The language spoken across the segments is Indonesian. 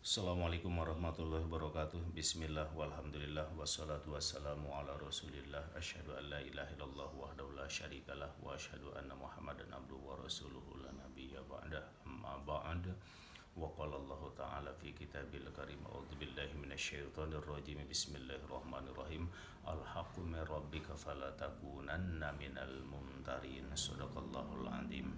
Assalamualaikum warahmatullahi wabarakatuh. Bismillah walhamdulillah wassalatu wassalamu ala rasulillah. Asyhadu an la ilaha illallah wahdahu la syarikalah wa asyhadu anna muhammadan abduhu wa rasuluhu la nabiyya ba'dah. Amma ba'd. Wa qala Allah ta'ala fi kitabil karim. A'udzu billahi minasyaitonir rajim. Bismillahirrahmanirrahim. Al-haqqu min rabbika fala takunanna minal mumtarin. Shadaqallahul azim.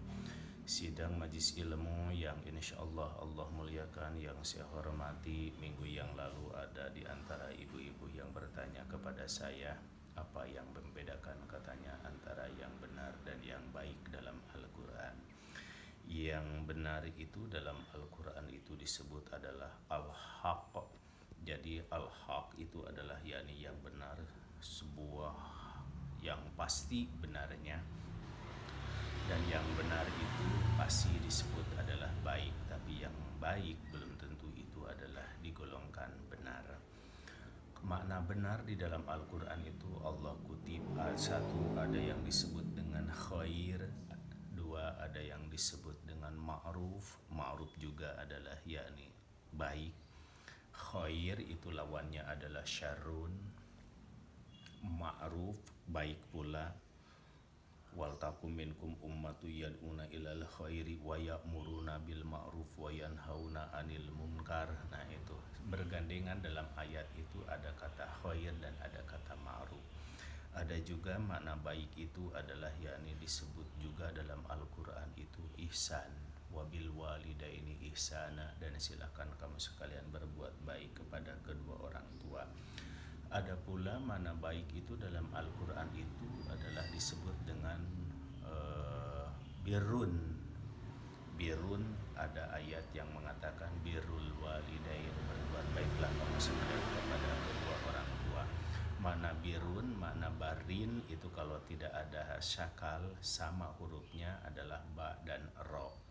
Sidang Majlis Ilmu yang insyaallah Allah muliakan, yang saya hormati, minggu yang lalu ada di antara ibu-ibu yang bertanya kepada saya, apa yang membedakan katanya antara yang benar dan yang baik dalam Al-Quran. Yang benar itu dalam Al-Quran itu disebut adalah Al-Haq. Jadi Al-Haq itu adalah yakni yang benar, sebuah yang pasti benarnya. Dan yang benar itu pasti disebut adalah baik, tapi yang baik belum tentu itu adalah digolongkan benar. Makna benar di dalam Al-Quran itu Allah kutip, satu ada yang disebut dengan khair, dua ada yang disebut dengan ma'ruf. Ma'ruf juga adalah yakni baik. Khair itu lawannya adalah syarrun. Ma'ruf baik pula. Wal takum minkum ummatu yad'una ilal khairi wa ya'muruna bil ma'ruf wa yanhauna 'anil munkar. Nah, itu bergandengan dalam ayat itu ada kata khair dan ada kata ma'ruf. Ada juga makna baik itu adalah yakni disebut juga dalam Al-Qur'an itu ihsan, wabil walidaini ihsana, dan silakan kamu sekalian berbuat baik kepada kedua orang tua. Ada pula mana baik itu dalam Al-Quran itu adalah disebut dengan birrun. Birrun, ada ayat yang mengatakan birrul walidain, berbuat baiklah kamu sekalian kepada kedua orang tua. Mana birrun, mana barin itu kalau tidak ada syakal sama hurufnya adalah ba dan ro.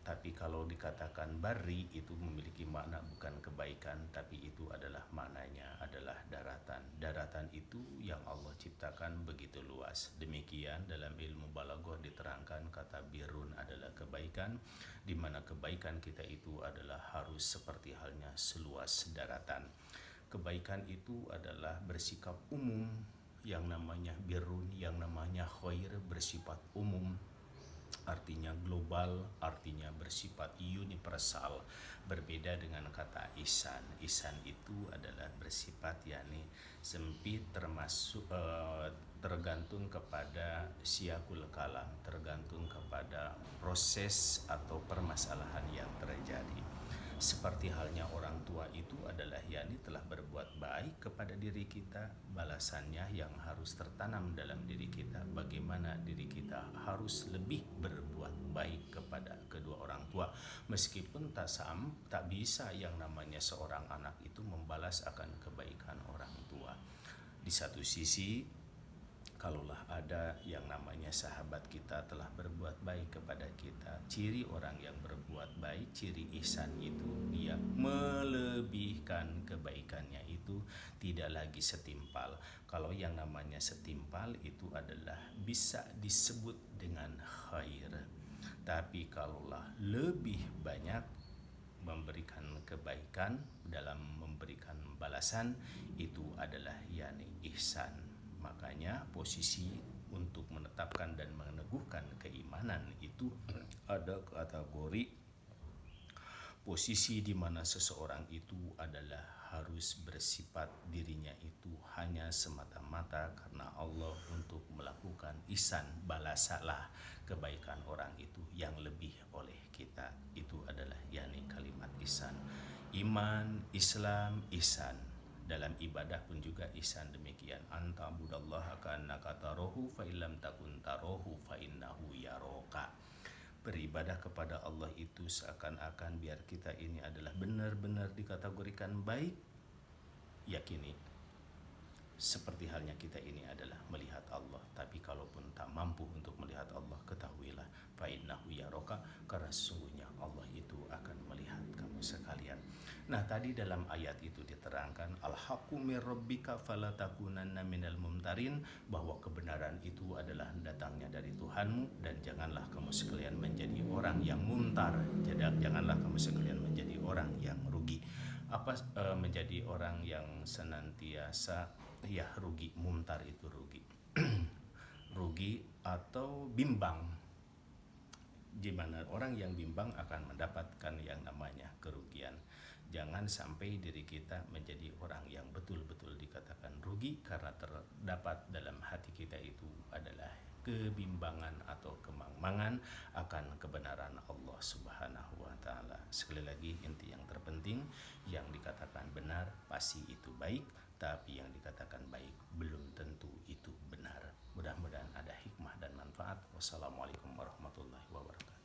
Tapi kalau dikatakan bari itu memiliki makna bukan kebaikan, tapi itu adalah maknanya adalah daratan. Daratan itu yang Allah ciptakan begitu luas. Demikian dalam ilmu balaghah diterangkan kata birun adalah kebaikan, di mana kebaikan kita itu adalah harus seperti halnya seluas daratan. Kebaikan itu adalah bersikap umum, yang namanya birun, yang namanya khair bersifat umum, artinya global, artinya bersifat universal. Berbeda dengan kata ihsan. Ihsan itu adalah bersifat yakni sempit, termasuk tergantung kepada siyakul kalam, tergantung kepada proses atau permasalahan yang terjadi. Seperti halnya orang tua itu adalah yakni telah berbuat baik kepada diri kita, balasannya yang harus tertanam dalam diri kita, bagaimana diri kita harus lebih berbuat baik kepada kedua orang tua. Meskipun tak bisa yang namanya seorang anak itu membalas akan kebaikan orang tua. Di satu sisi, kalaulah ada yang namanya sahabat kita telah berbuat baik kepada kita, ciri orang yang berbuat baik, ciri ihsan itu dia melebihkan kebaikannya itu tidak lagi setimpal. Kalau yang namanya setimpal itu adalah bisa disebut dengan khair. Tapi kalaulah lebih banyak memberikan kebaikan dalam memberikan balasan, itu adalah yakni ihsan. Makanya posisi untuk menetapkan dan meneguhkan keimanan itu ada kategori posisi di mana seseorang itu adalah harus bersifat dirinya itu hanya semata-mata karena Allah untuk melakukan ihsan, balasalah kebaikan orang itu yang lebih oleh kita. Itu adalah yakni kalimat ihsan. Iman, Islam, ihsan. Dalam ibadah pun juga ihsan demikian. Anta budallaha ka'annaka tarahu fa illam takun tarahu fa innahu yaraka. Beribadah kepada Allah itu seakan-akan biar kita ini adalah benar-benar dikategorikan baik, yakini seperti halnya kita ini adalah melihat Allah. Tapi kalaupun tak mampu untuk melihat Allah, ketahuilah fa innahu yaraka, karena sesungguhnya Allah itu akan melihat kamu sekalian. Nah, tadi dalam ayat itu diterangkan al-haqqu mir rabbika fala takunanna minal mumtarin, bahwa kebenaran itu adalah datangnya dari Tuhanmu dan janganlah kamu sekalian menjadi orang yang mumtar. Janganlah kamu sekalian menjadi orang yang rugi. menjadi orang yang senantiasa ya rugi, mumtar itu rugi. Rugi atau bimbang, di mana orang yang bimbang akan mendapatkan yang namanya kerugian. Jangan sampai diri kita menjadi orang yang betul-betul dikatakan rugi karena terdapat dalam hati kita itu adalah kebimbangan atau kemangmangan akan kebenaran Allah Subhanahu wa taala. Sekali lagi, inti yang terpenting, yang dikatakan benar pasti itu baik, tapi yang dikatakan baik belum tentu itu benar. Mudah-mudahan ada hikmah dan manfaat. Wassalamualaikum warahmatullahi wabarakatuh.